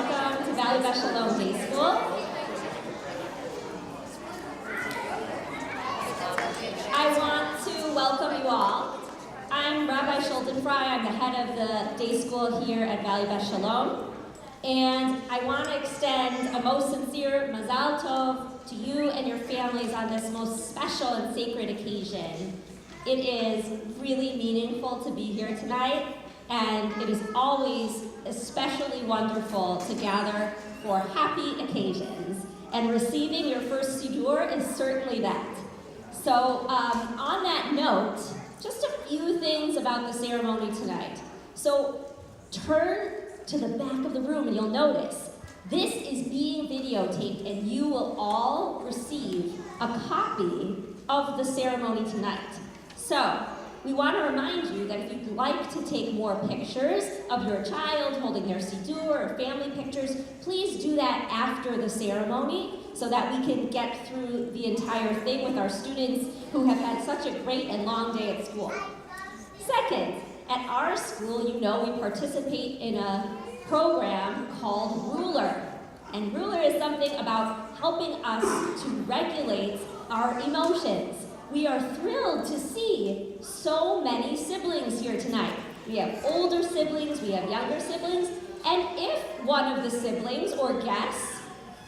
welcome to Valley Beth Shalom Day School. I want to welcome you all. I'm Rabbi Schulten Fry. I'm the head of the day school here at Valley Beth Shalom. And I want to extend a most sincere Mazal Tov to you and your families on this most special and sacred occasion. It is really meaningful to be here tonight, and it is always especially wonderful to gather for happy occasions. And receiving your first Siddur is certainly that. So on that note, just a few things about the ceremony tonight. So turn to the back of the room and you'll notice this is being videotaped, and you will all receive a copy of the ceremony tonight. So we want to remind you that if you'd like to take more pictures of your child holding their Siddur or family pictures, please do that after the ceremony so that we can get through the entire thing with our students who have had such a great and long day at school. Second, at our school, you know we participate in a program called Ruler. And Ruler is something about helping us to regulate our emotions. We are thrilled to see so many siblings here tonight. We have older siblings, we have younger siblings, and if one of the siblings or guests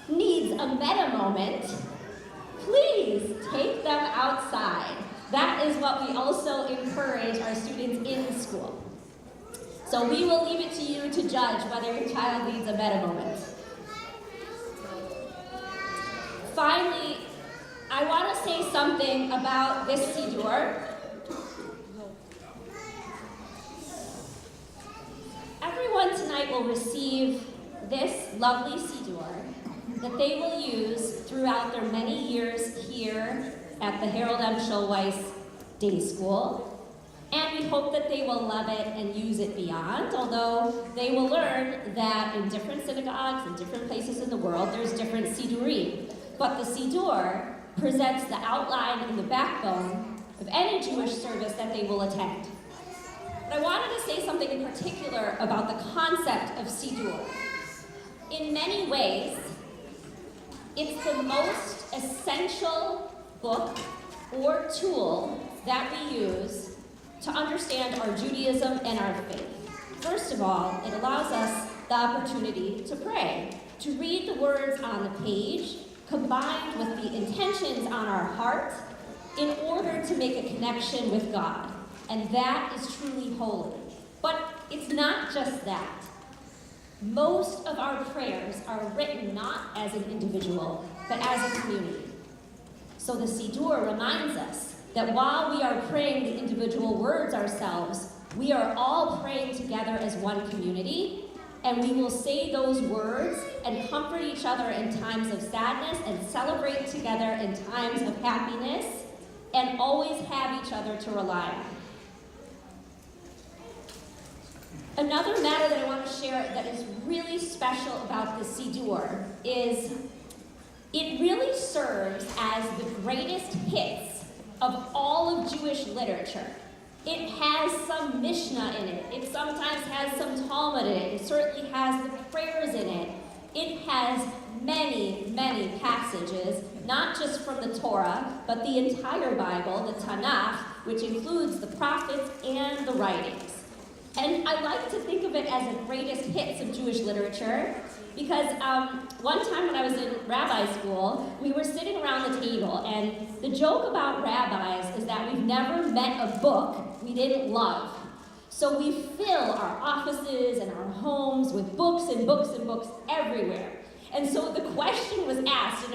needs a meta moment, please take them outside. That is what we also encourage our students in school. So we will leave it to you to judge whether your child needs a meta moment. Finally, I want to say something about this Siddur. Everyone tonight will receive this lovely Siddur that they will use throughout their many years here at the Harold M. Schulweiss Day School. And we hope that they will love it and use it beyond, although they will learn that in different synagogues and different places in the world, there's different Siddurim. But the Siddur presents the outline and the backbone of any Jewish service that they will attend. But I wanted to say something in particular about the concept of Siddur. In many ways, it's the most essential book or tool that we use to understand our Judaism and our faith. First of all, it allows us the opportunity to pray, to read the words on the page, combined with the intentions on our heart, in order to make a connection with God. And that is truly holy. But it's not just that. Most of our prayers are written not as an individual, but as a community. So the Siddur reminds us that while we are praying the individual words ourselves, we are all praying together as one community, and we will say those words and comfort each other in times of sadness and celebrate together in times of happiness, and always have each other to rely on. Another matter that I want to share that is really special about the Siddur is it really serves as the greatest hits of all of Jewish literature. It has some Mishnah in it. It sometimes has some Talmud in it. It certainly has the prayers in it. It has many, many passages, not just from the Torah, but the entire Bible, the Tanakh, which includes the prophets and the writings. And I like to think of it as the greatest hits of Jewish literature because one time when I was in rabbi school, we were sitting around the table, and the joke about rabbis is that we've never met a book we didn't love. So we fill our offices and our homes with books and books and books everywhere. And so the question was asked, and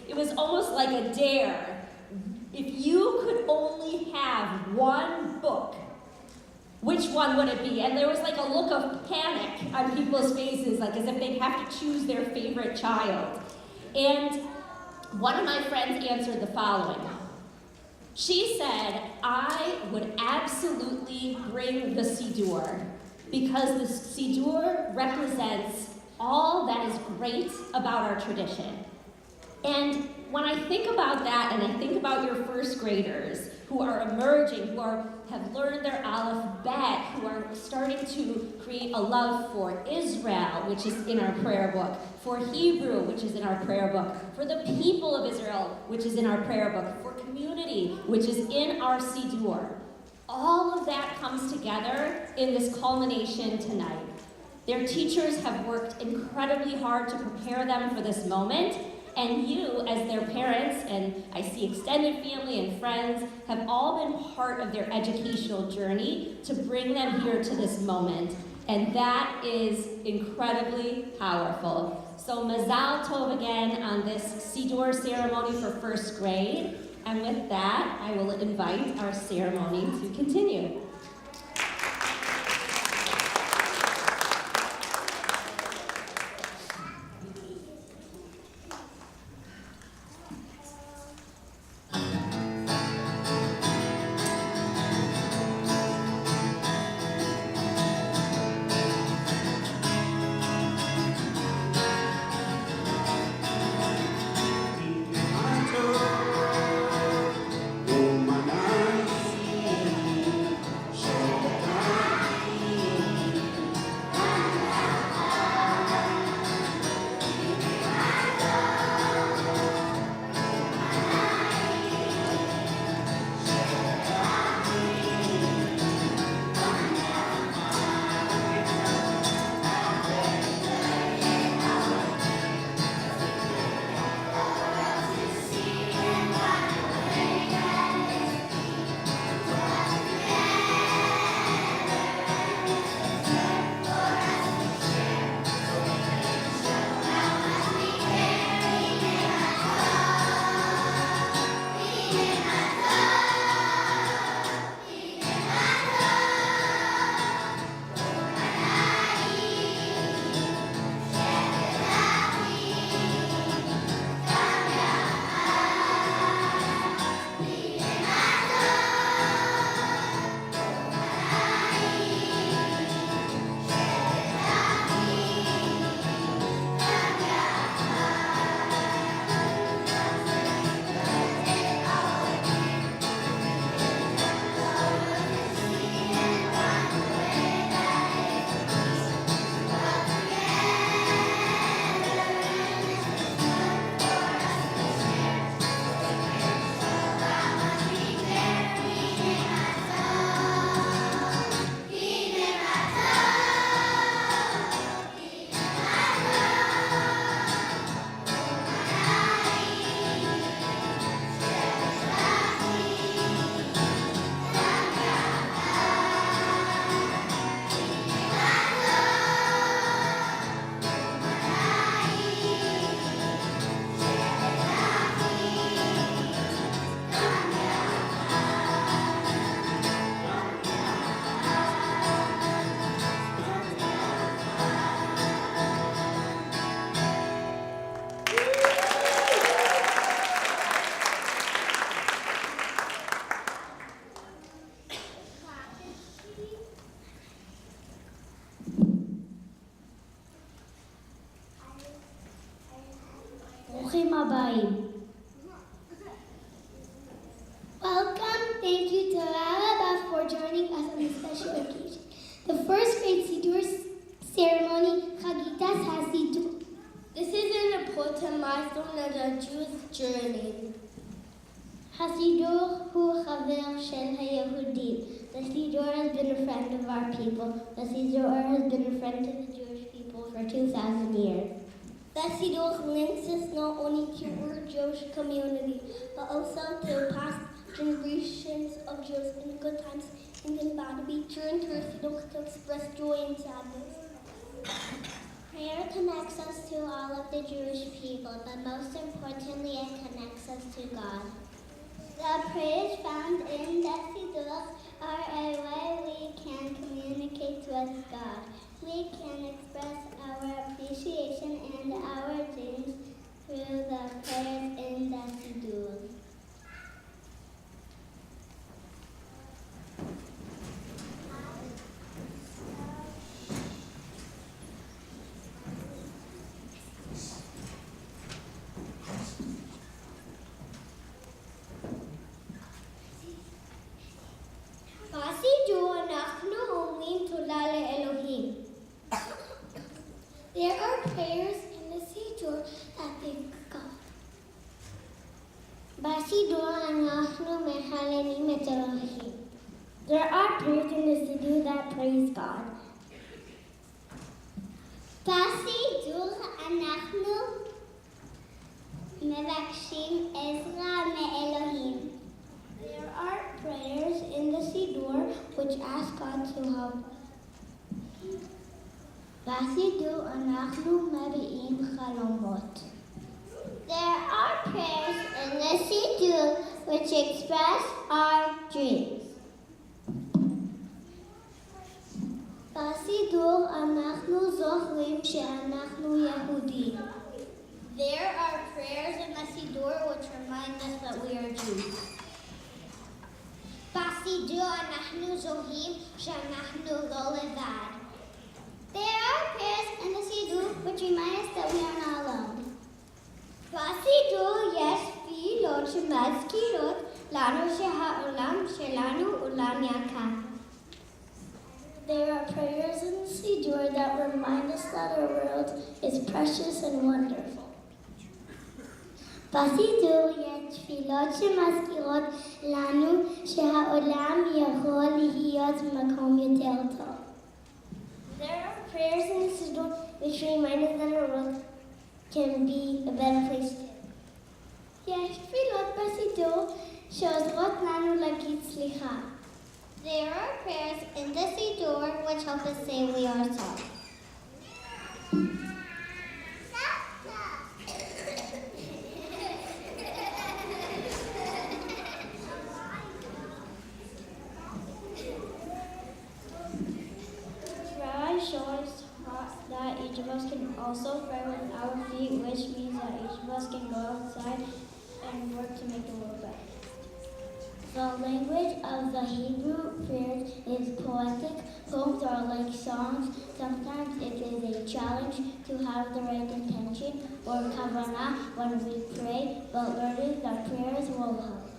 it was almost like a dare. If you could only have one book, which one would it be? And there was like a look of panic on people's faces, like as if they'd have to choose their favorite child. And one of my friends answered the following. She said, I would absolutely bring the Siddur because the Siddur represents all that is great about our tradition. And when I think about that, and I think about your first graders who are emerging, who have learned their alphabet, who are starting to create a love for Israel, which is in our prayer book, for Hebrew, which is in our prayer book, for the people of Israel, which is in our prayer book, for community, which is in our Siddur. All of that comes together in this culmination tonight. Their teachers have worked incredibly hard to prepare them for this moment, and you, as their parents, and I see extended family and friends, have all been part of their educational journey to bring them here to this moment. And that is incredibly powerful. So Mazal Tov again on this Siddur ceremony for first grade. And with that, I will invite our ceremony to continue. ברוכים הבאים. Welcome, thank you to Rabbi for joining us on this special occasion. The first grade Siddur ceremony, Chagitas HaSiddur. This is an important milestone in the Jewish journey. HaSiddur hu chaver shel haYehudim. The Siddur has been a friend of our people. The Siddur has been a friend to the Jewish people for 2,000 years. The Siddur links us not only to our Jewish community, but also to past generations of Jews in good times and in bad. We turn to our Siddur to express joy and sadness. Prayer connects us to all of the Jewish people, but most importantly, it connects us to God. The prayers found in the Siddur are a way we can communicate with God. We can express our appreciation and our dreams through the prayers in the Siddur. prayers in the Siddur that thank God. בסידור אנחנו מחללים את אלוהים. There are prayers in the Siddur that praise God. בסידור אנחנו מבקשים עזרה מאלוהים. There are prayers in the Siddur which ask God to help us. בסידור אנחנו מביעים חלומות. There are prayers in the Siddur which express our dreams. בסידור אנחנו זוכרים שאנחנו יהודים. There are prayers in the Siddur which remind us that we are Jews. בסידור אנחנו זוכרים שאנחנו לא לבד. There are prayers in the Siddur which remind us that we are not alone. בסידור יש תפילות שמזכירות לנו שהעולם שלנו עולם יקר. There are prayers in the Siddur that remind us that our world is precious and wonderful. בסידור יש תפילות שמזכירות לנו שהעולם יכול להיות מקום יותר טוב. There are prayers in the Siddur which remind us that our world can be a better place to live. יש תפילות בסידור שעוזרות לנו להגיד סליחה. There are prayers in the Siddur which help us say we are sorry. Rabbi shows that each of us can also pray with our feet, which means that each of us can go outside and work to make the world better. The language of the Hebrew prayers is poetic. Poems are like songs. Sometimes it is a challenge to have the right intention or kavanah when we pray, but learning the prayers will help.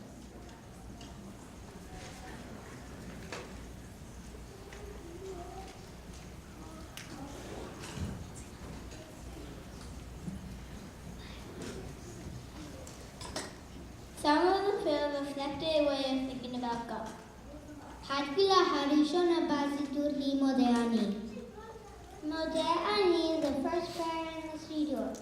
Some of the prayers reflect a way of thinking about God. התפילה הראשונה בסידור היא מודה אני. מודה אני is the first prayer in the Siddur.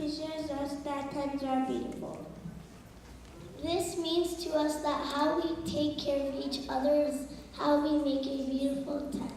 teaches us that tongues are beautiful. This means to us that how we take care of each other is how we make a beautiful tent.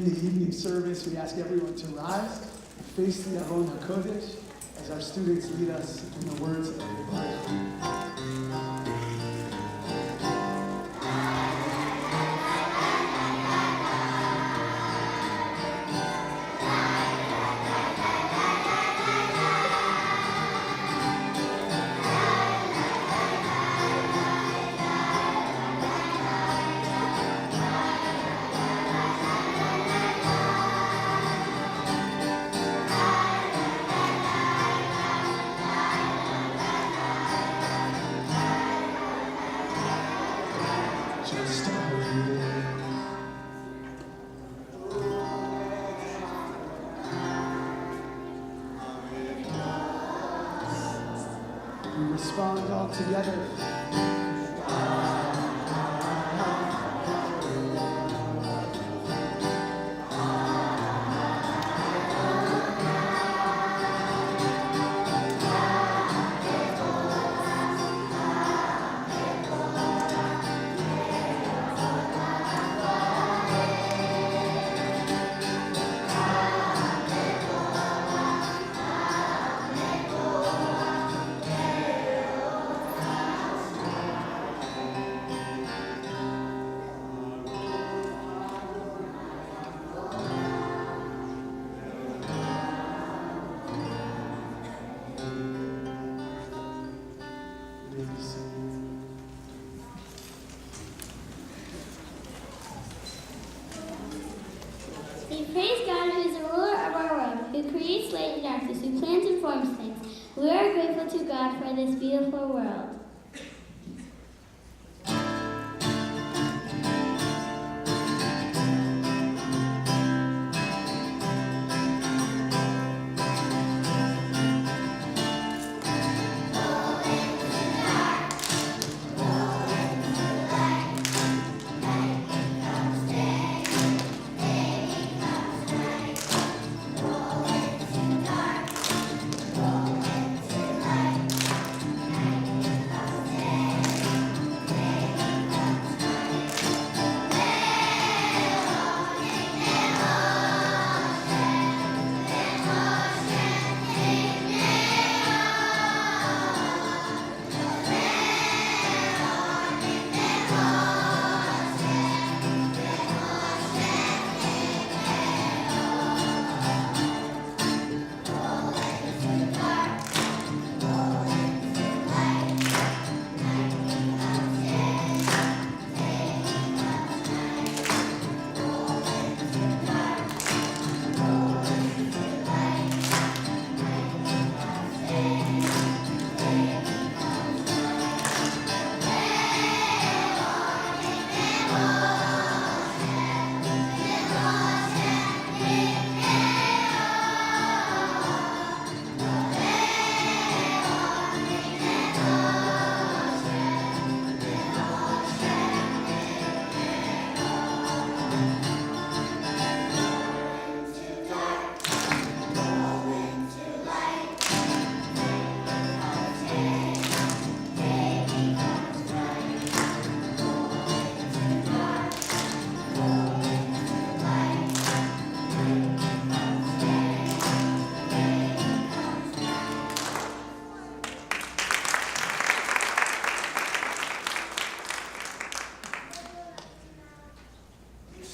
begin the evening service, we ask everyone to rise and face the Aron HaKodesh as our students lead us in the words of the Bible. Just we respond all together. We praise God who is the ruler of our world, who creates light and darkness, who plants and forms things. We are grateful to God for this beautiful world.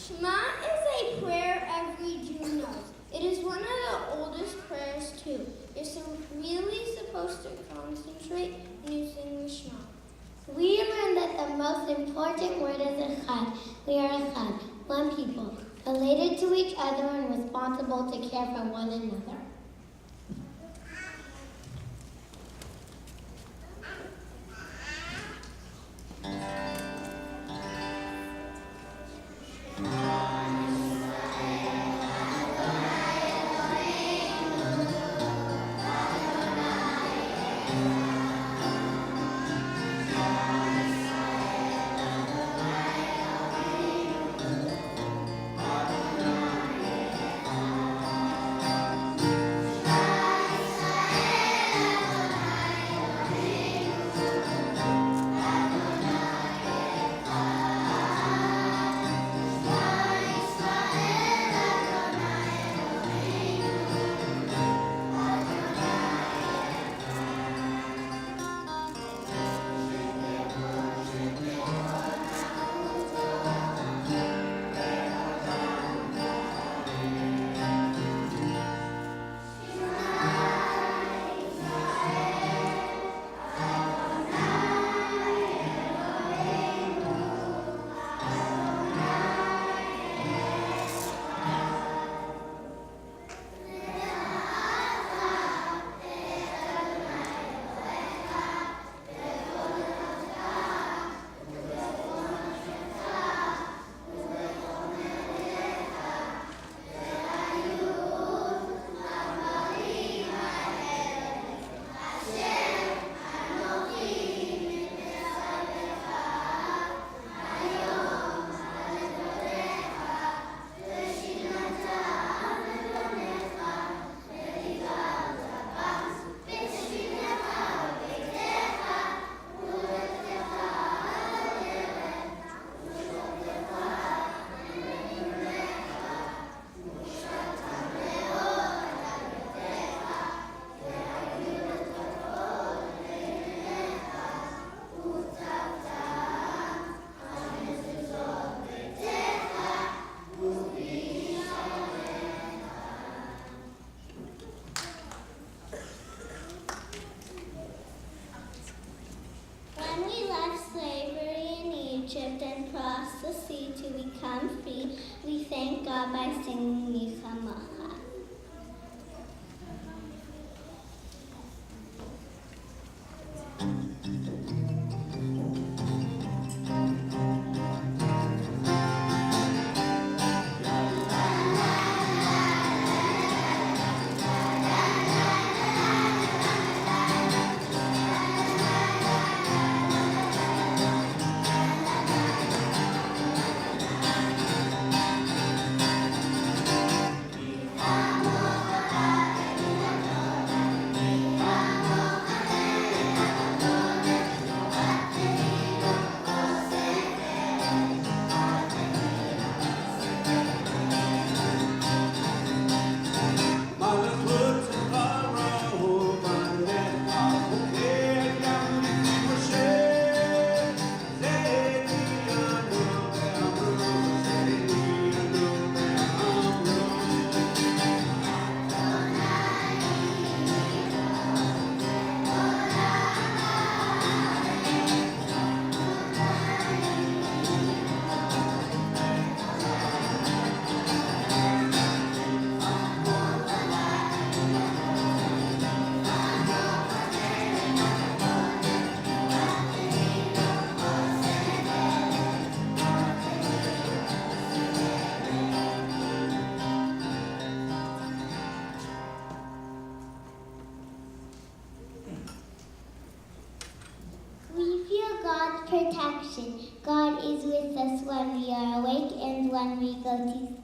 Shema is a prayer every Jew knows. It is one of the oldest prayers too. You're really supposed to concentrate when you sing the Shema. We learned that the most important word is echad. We are echad, one people, related to each other and responsible to care for one another. We feel God's protection. God is with us when we are awake and when we go to sleep.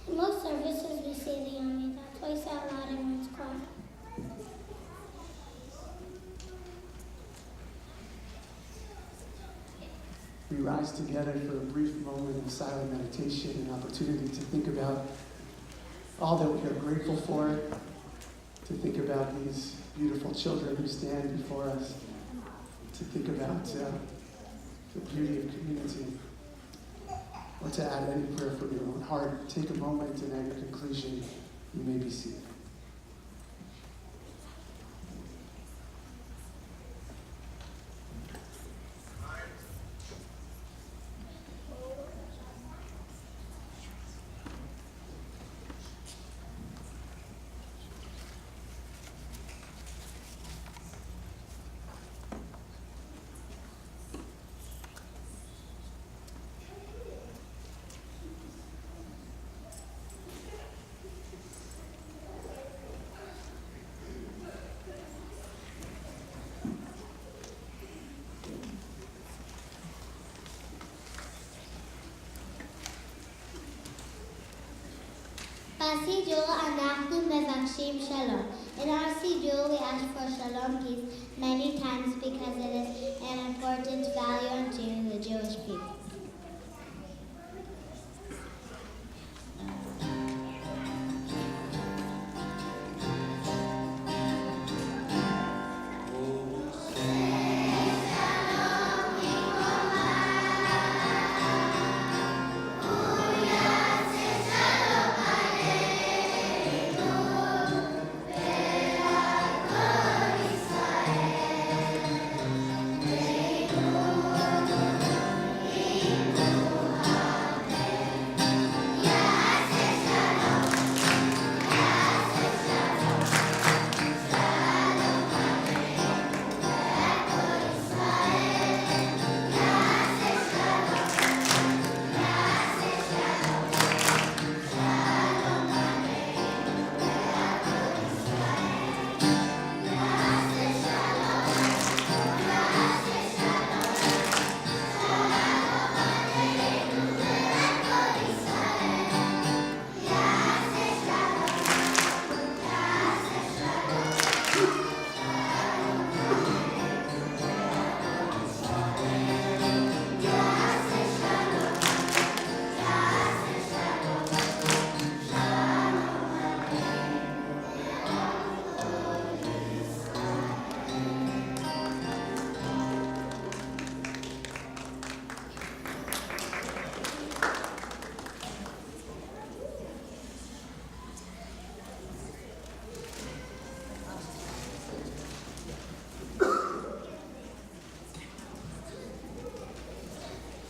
In most services, we say the Amida twice out loud in one's choir. We rise together for a brief moment of silent meditation, an opportunity to think about all that we are grateful for, to think about these beautiful children who stand before us, to think about the beauty of community, or to add any prayer from your own heart. Take a moment, and at your conclusion, you may be seated. Siddur אנחנו מבקשים shalom. In our Siddur, we ask for shalom peace many times because it is an important value unto the Jewish people.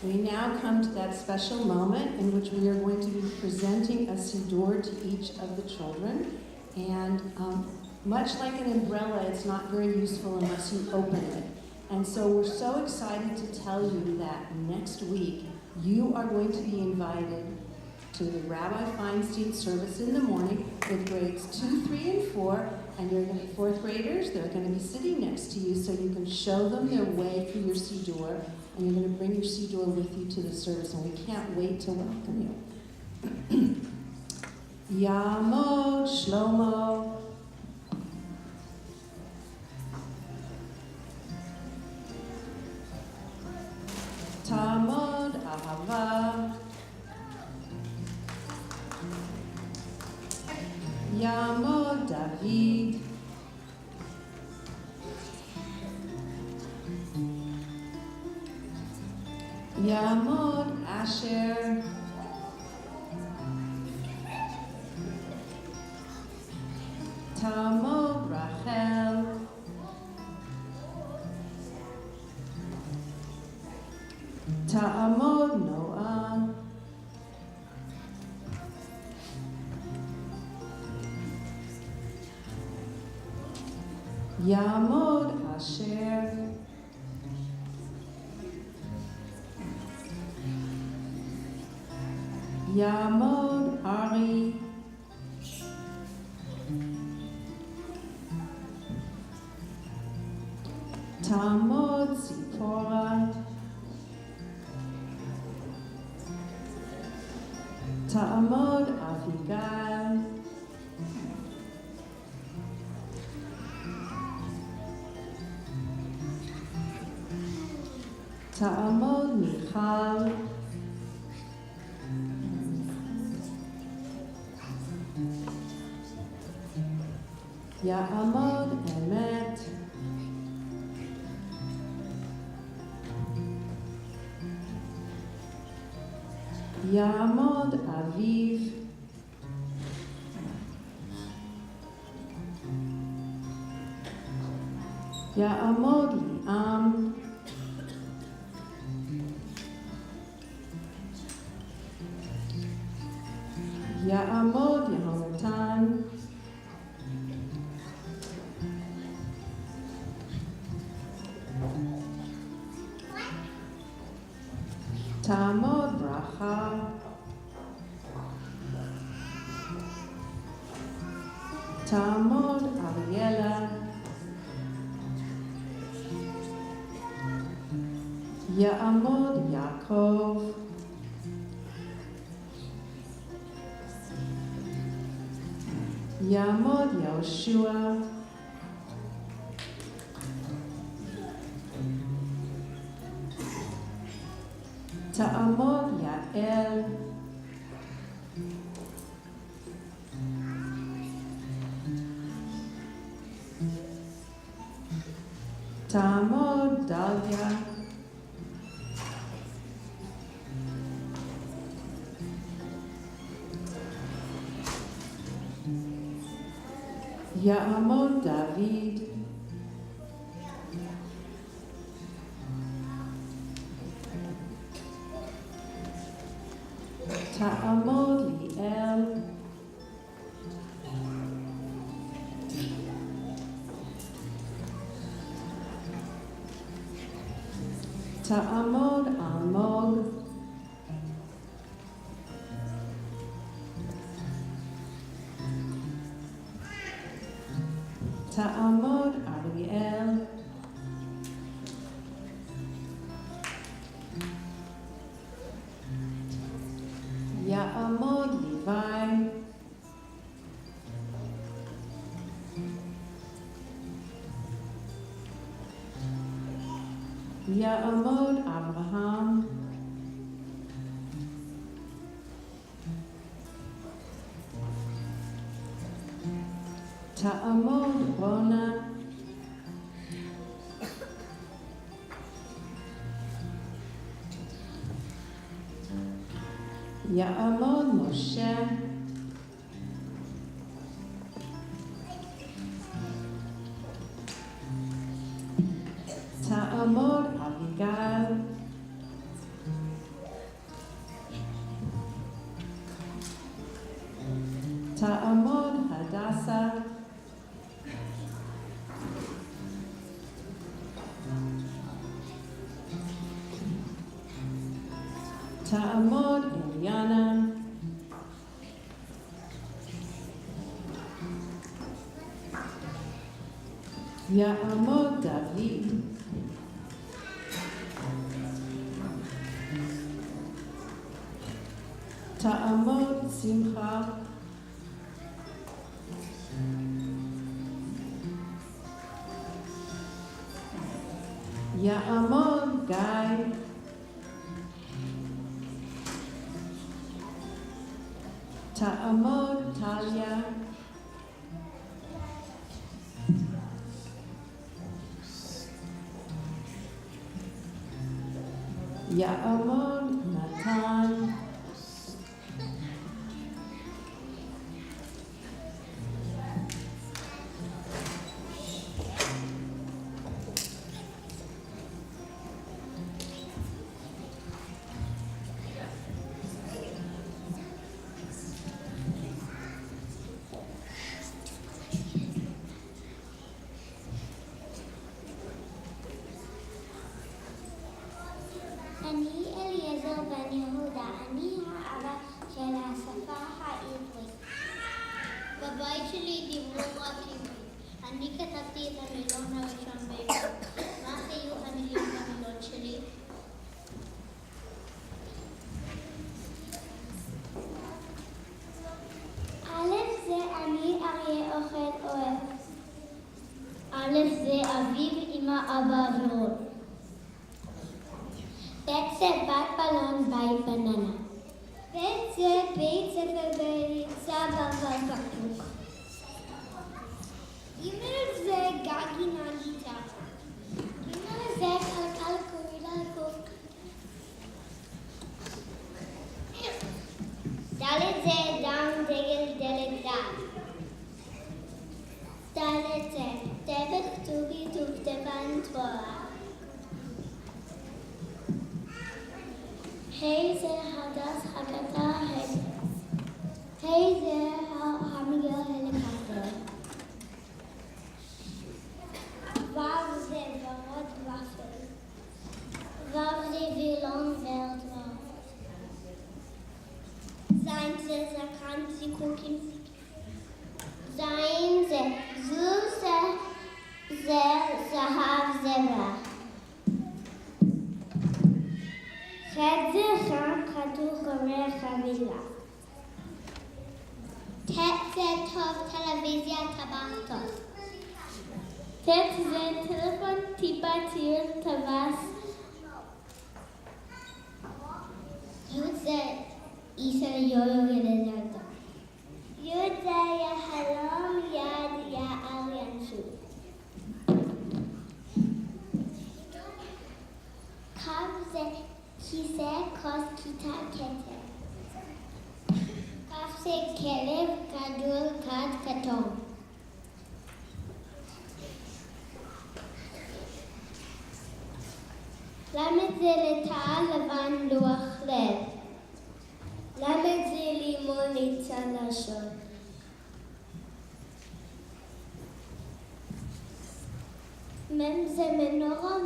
We now come to that special moment in which we are going to be presenting a Siddur to each of the children. And much like an umbrella, it's not very useful unless you open it. And so we're so excited to tell you that next week you are going to be invited to the Rabbi Feinstein service in the morning with grades 2, 3, and 4. And you're going to be fourth graders. They're going to be sitting next to you so you can show them their way through your Siddur. And you're going to bring your Siddur with you to the service. And we can't wait to welcome you. Yamod Shlomo. Tamod Ahava. Yamod David. Yamod Asher. Tamod Rachel. Ta'amod Noah. Yamod Asher. Yamod Ari. Tamod Zipporah. Ta'amod Avigal. Ta'amod Michal. Ya'amod Emet. Ya'amod Aviv. Ya'amod Liam. Ya'amod Yehonatan. Ta'amod Bracha. Ta'amod Ariela. Ya'amod Yaakov. Yamod Yoshua. Ta'amod Yael. Ta'amod Dalia. Ya'amod David. Ta'amod Liel. Ta'amod Almog. Ta'amod Ariel. Ya'amod Levi. Ya'amod Abraham. Ta'amod Rona. Ya'amod Moshe. Ta'amod Abigail. Ta'amod Hadassah. Ta'amod Eliana. Ya'amod David. Ta'amod Simcha. Ya'amod Guy. Ta'amod Talia. Ya'amod Natan. אני אליעזר בן יהודה, אני האבא של השפה העברית. בבית שלי דיברו רק עברית. אני כתבתי את המילון הראשון בעברית. מה היו המילים במילון שלי? א' זה אני אריה אוכל אוהב. א' זה אביב, אמא, אבא ורון. בית זה בת בלון, בית בננה. בית זה בית ספר בריצה בבקבוק. ג' זה גג עם הגיטה. ג' זה קלקל קורא לקוק. ד' זה דם, דגל, דלת, דם. ד' זה טבח, טובי, דובדבן, תבורה. ה' זה הדס, הגתה, ה' זה המגיע הלקטר. ו' זה ורוד ופל. ו' זה וילון ורדמר. ז' זה זקן, זיקוקים. ז' זה זוז, זה זהב, זברה. ח' זה חם, כדור, קורא, חבילה. ט' זה טוב, טלוויזיה, טבח טוב. ט' זה טלפון, טיפה, ציור, טווס. י' זה איסר יויו ילדתו. י' זה יחלום, יד, יער, ינשוף. כ' זה כיסא, כוס, כיתה, כתר. כ' זה כלב, כדור, כד, כתום. למד זה לטאה, לבן, לוח, לב. למד זה לימון, ניצן, לשון. מם זה מנורה,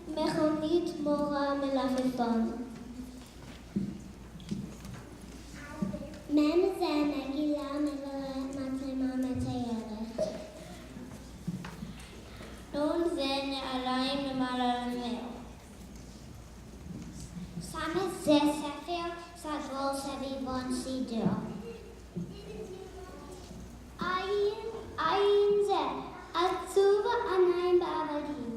מכונית, מורה, מלפפון. מם זה נגילה, מצלמה, מציירת. נון זה נעליים למעלה לנר. סמס זה ספר, סגול, סביבון, סידור. עין זה עצוב, עיניים בעבדים.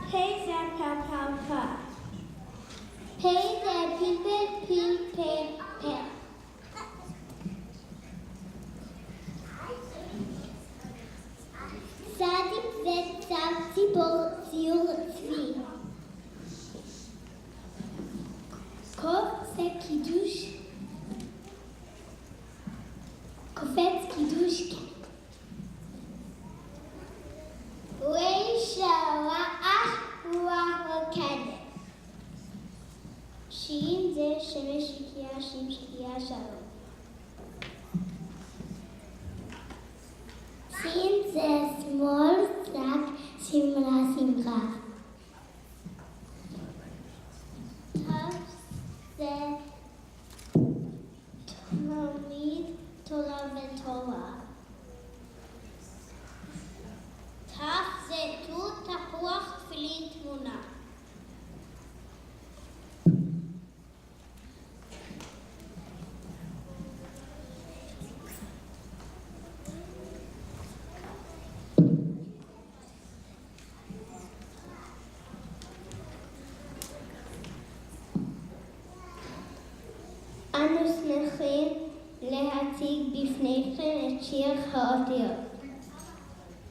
פ' זה פלפל. פ' זה פלפל, פלפל, פל. צדיק זה צב, ציפור, ציור, צבי. קוף זה קידוש. קופץ, קידוש, רוח, רוקדת. שין זה שמש, שקיעה, שין, שקיעה, שלום. סין זה שמאל, שק, שמלה, שמחה. תו זה תלמיד, תורה ותורה. ת' זה תות, תפוח, תפילין, תמונה. אנו שמחים להציג בפניכם את שיר האותיות.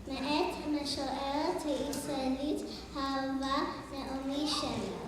מאת המשוררת הישראלית האהובה נעמי שמר.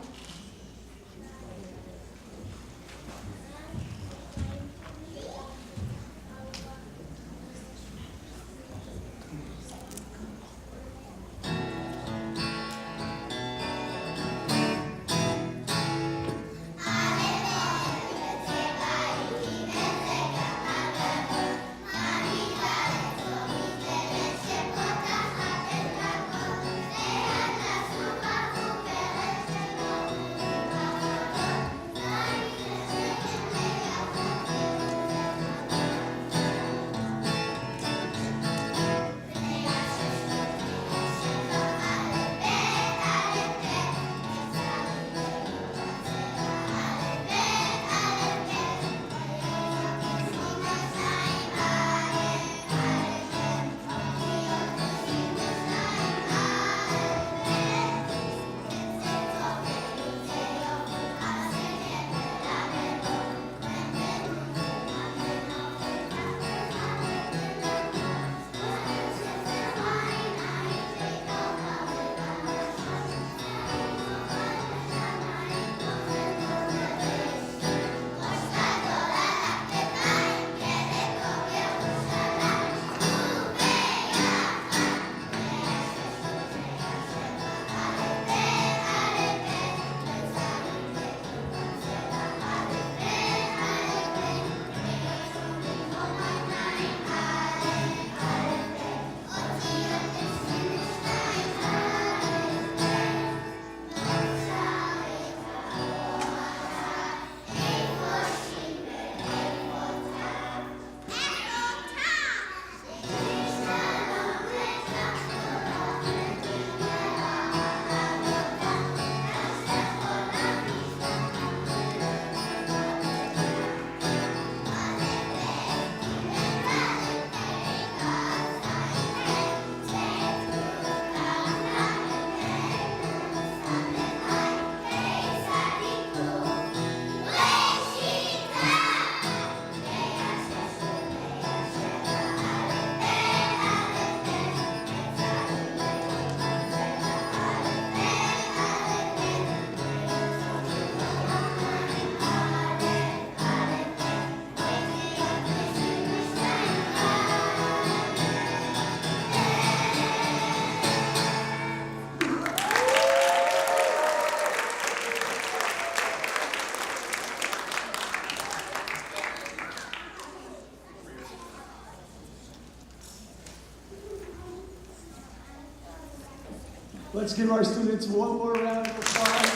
Let's give our students one more round of applause.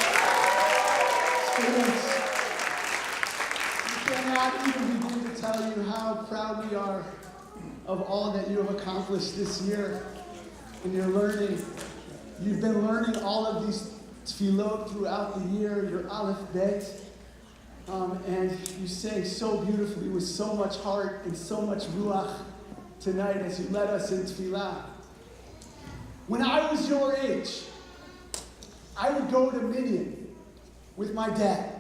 Students, we cannot even begin to tell you how proud we are of all that you have accomplished this year in your learning. You've been learning all of these tefillot throughout the year, your aleph bet, and you sang so beautifully with so much heart and so much ruach tonight as you led us in tefillah. When I was your age, I would go to Minyan with my dad.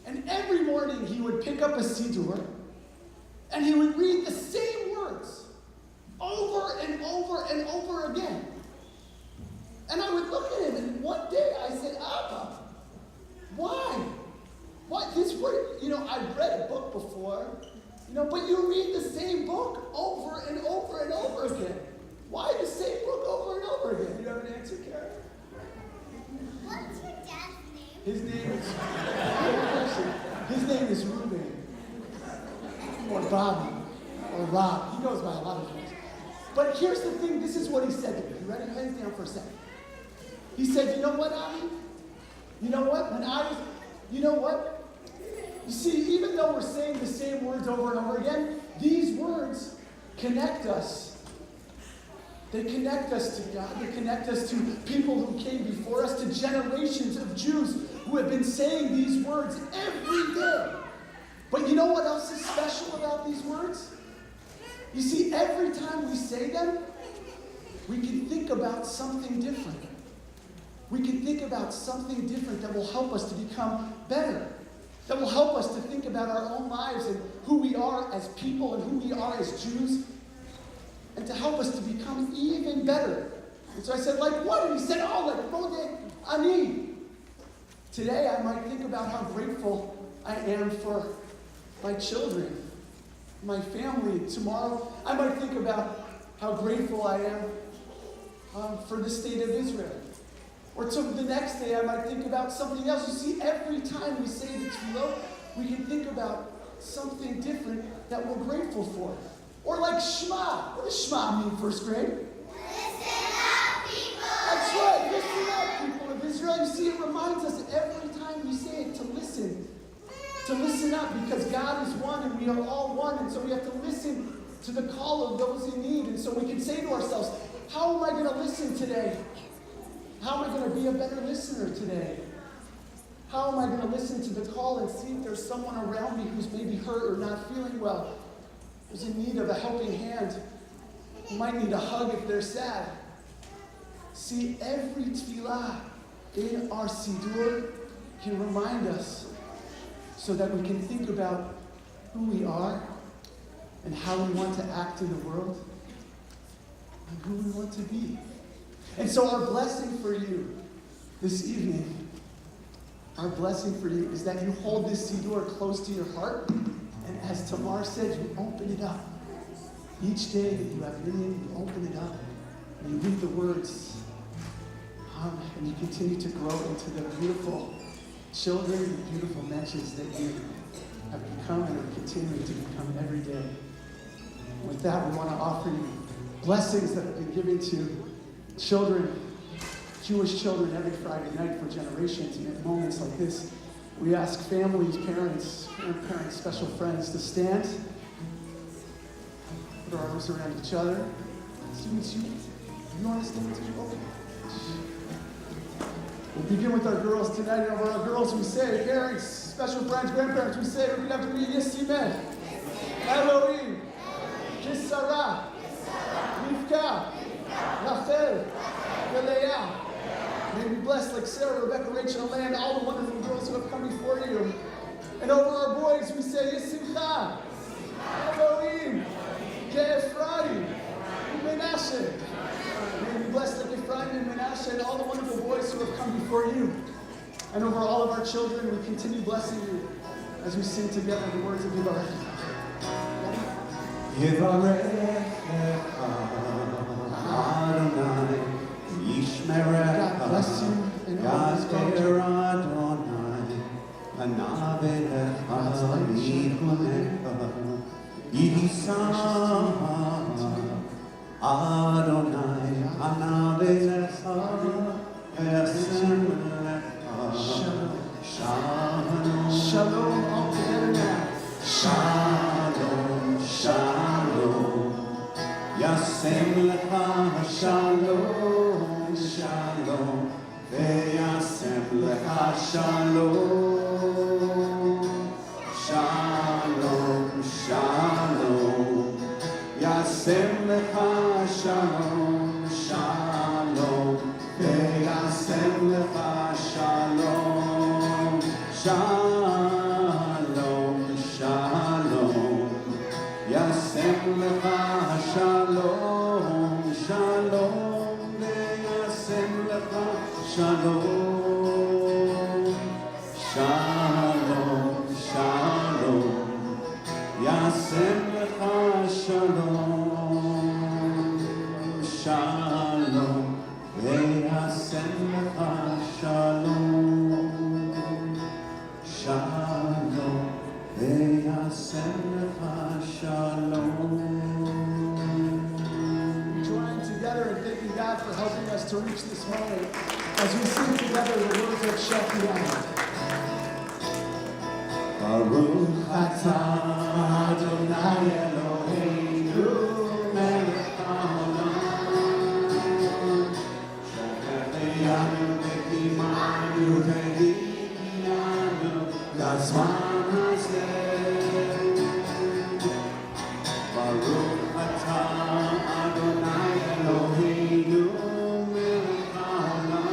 And every morning he would pick up a Siddur and he would read the same words over and over and over again. And I would look at him and one day I said, Abba, why? Why this word? I've read a book before, but you read the same book over and over and over again. Why the same book over and over again? Do you have an answer, Karen? What's your dad's name? His name is Ruben, or Bobby, or Rob. He goes by a lot of names. But here's the thing, this is what he said to me. You ready? Hands down for a second. He said, you know what, Abby? You know what? You see, even though we're saying the same words over and over again, these words connect us. They connect us to God. They connect us to people who came before us, to generations of Jews who have been saying these words every day. But you know what else is special about these words? You see, every time we say them, we can think about something different. We can think about something different that will help us to become better, that will help us to think about our own lives and who we are as people and who we are as Jews, and to help us to become even better. And so I said, like what? And he said, like Modeh Ani. Today I might think about how grateful I am for my children, my family. Tomorrow I might think about how grateful I am for the state of Israel. Or to the next day I might think about something else. You see, every time we say the tefillah, we can think about something different that we're grateful for. Or like Shema. What does Shema mean, first grade? Listen up, people. That's right, listen up, people of Israel. You see, it reminds us every time we say it to listen up, because God is one and we are all one, and so we have to listen to the call of those in need. And so we can say to ourselves, how am I going to listen today? How am I going to be a better listener today? How am I going to listen to the call and see if there's someone around me who's maybe hurt or not feeling well, who's in need of a helping hand, who might need a hug if they're sad? See, every tefillah in our Siddur can remind us so that we can think about who we are and how we want to act in the world and who we want to be. And so our blessing for you this evening, our blessing for you is that you hold this Siddur close to your heart, and as Tamar said, you open it up. Each day that you have Minyan, you open it up, and you read the words, and you continue to grow into the beautiful children and beautiful mentions that you have become and are continuing to become every day. With that, we want to offer you blessings that have been given to children, Jewish children, every Friday night for generations. And at moments like this, we ask families, parents, grandparents, special friends to stand, put our arms around each other. Students, you want to stand too? Okay. We'll begin with our girls tonight. And over our girls, we say, parents, special friends, grandparents, we say, repeat after me, Yisimen, Elohim, Kisara, Rivka, Rachel, Leah. May we bless like Sarah, Rebecca, Rachel, and Leah, and all the wonderful girls who have come before you. And over our boys, we say, Yisimcha, Elohim, Ke'Ephraim, Menashe. May we bless like Ephraim and Menashe and all the wonderful boys who have come before you. And over all of our children, we continue blessing you as we sing together the words of Yivarech. Adonai, Yishmerecha, God bless you and always go Gader Adonai, Anavelecha, Yihunecha, Yisa, Adonai, Anavelecha, Shalom. Shalom all together now. Shalom, shalom. Yasem lecha shalom, shalom. Veyasem lecha shalom. Shalom, shalom. Yasem lecha shalom, shalom. Veyasem lecha shalom. Shalom, shalom. Yasem lecha shalom, shalom. Veyasem lecha shalom. Shalom, shalom. Yasem lecha shalom. Shalom. Veyasem lecha shalom. Shalom. Veyasem lecha shalom. Joining together and thanking God for helping us to reach this moment as we sing together the words of Shechiah. Baruch atah Adonai Eloheinu melech haolam. Shechecheyanu v'kimanu v'hikyanu lazman hazeh. Baruch atah Adonai Eloheinu melech haolam.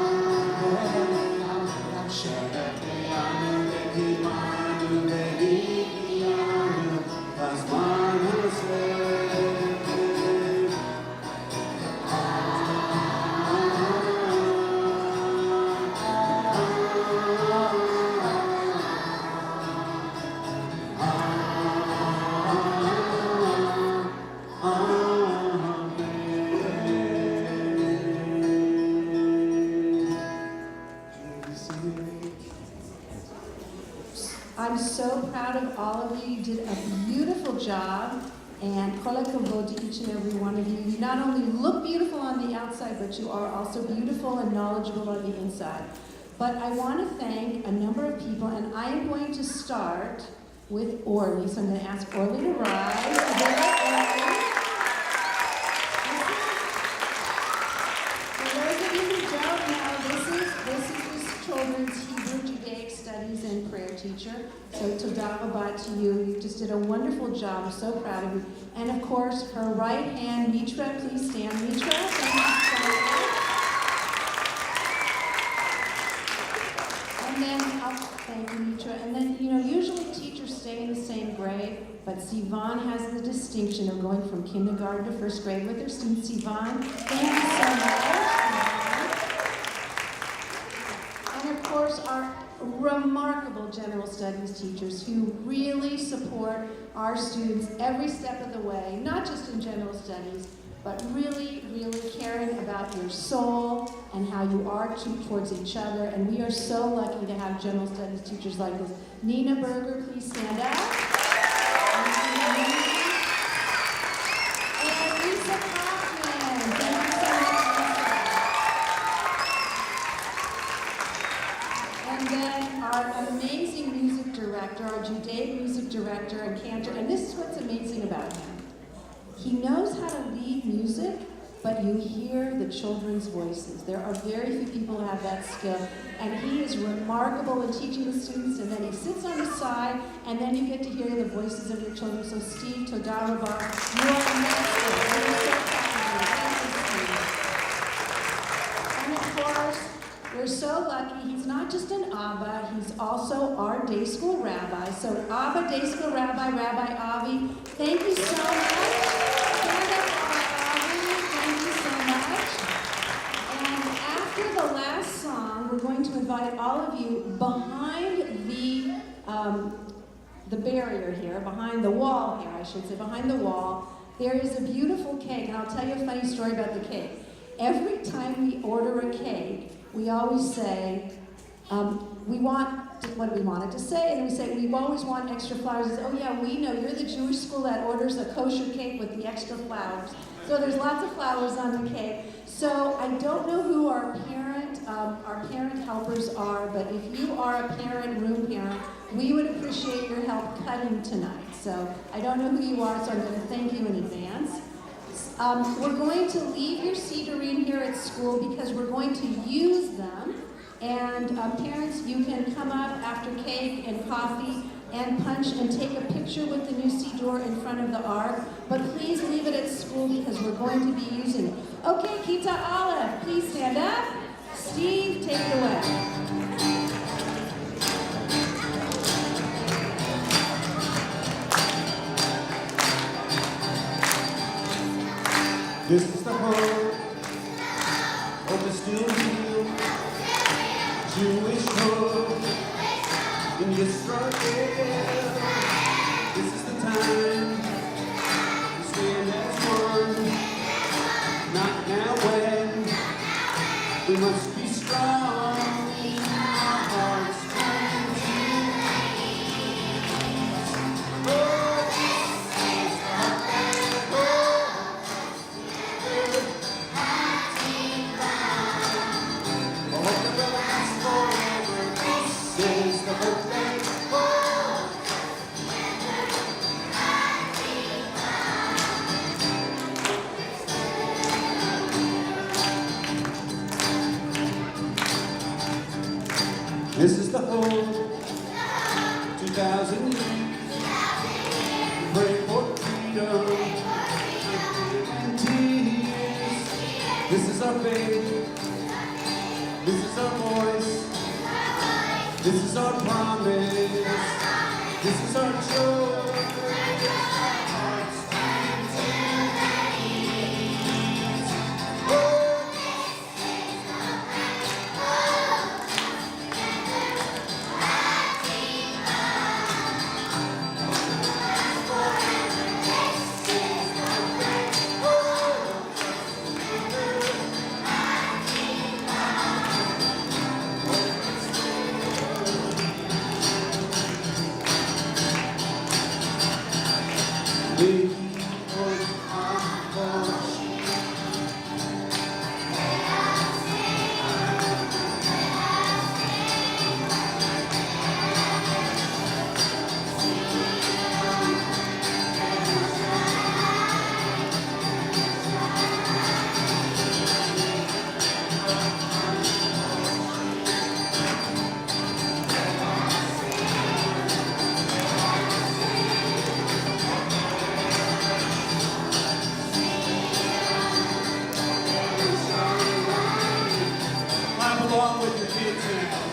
Shechecheyanu v'kimanu v'hikyanu lazman hazeh. I'm so proud of all of you. You did a beautiful job, and kol hakavod to each and every one of you. You not only look beautiful on the outside, but you are also beautiful and knowledgeable on the inside. But I want to thank a number of people, and I am going to start with Orly. So I'm going to ask Orly to rise. For those of you who don't know, this is children's Hebrew Judaic Studies and Prayer teacher. So todah rabah to you. You just did a wonderful job. I'm so proud of you. And of course, her right hand, Mitra, please stand. Mitra, thank you so much. And then, thank you, Mitra. And then, usually teachers stay in the same grade, but Sivan has the distinction of going from kindergarten to first grade with her students. Sivan, thank you so much. And of course, our remarkable general studies teachers who really support our students every step of the way, not just in general studies, but really, really caring about your soul and how you are towards each other. And we are so lucky to have general studies teachers like this. Nina Berger, please stand up. And Lisa Kaufman, thank you so much, Lisa. And then our amazing music director, our Judaic music director and cantor, and this is what's amazing about him. He knows how to lead music, but you hear the children's voices. There are very few people who have that skill, and he is remarkable in teaching the students, and then he sits on the side, and then you get to hear the voices of your children. So Steve, todah rabah, you are amazing. And of course, we're so lucky, he's not just an Abba, he's also our day school rabbi. So Abba, day school rabbi, Rabbi Avi, thank you so much. Stand up, Avi, thank you so much. And after the last song, we're going to invite all of you behind the barrier here, behind the wall here, I should say, behind the wall. There is a beautiful cake, and I'll tell you a funny story about the cake. Every time we order a cake, we always say, we want what we wanted to say, and we say, we always want extra flowers. Oh yeah, we know, you're the Jewish school that orders a kosher cake with the extra flowers. So there's lots of flowers on the cake. So I don't know who our parent helpers are, but if you are a parent, room parent, we would appreciate your help cutting tonight. So I don't know who you are, so I'm going to thank you in advance. We're going to leave your Siddurim here at school because we're going to use them. And parents, you can come up after cake and coffee and punch and take a picture with the new Siddur in front of the ark. But please leave it at school because we're going to be using it. Okay, Kita Olive, please stand up. Steve, take it away. This is the hope of the still real Jewish hope in Israel. This is the time we stand as one. Not now when we must be strong. Our hearts turn to oh, this is the hope. This is the hope, 2,000 years, pray for freedom and tears. This is our faith, this is our voice, this is our promise, this is our joy. Hearts turn to their knees. Oh, clap along with your kids now.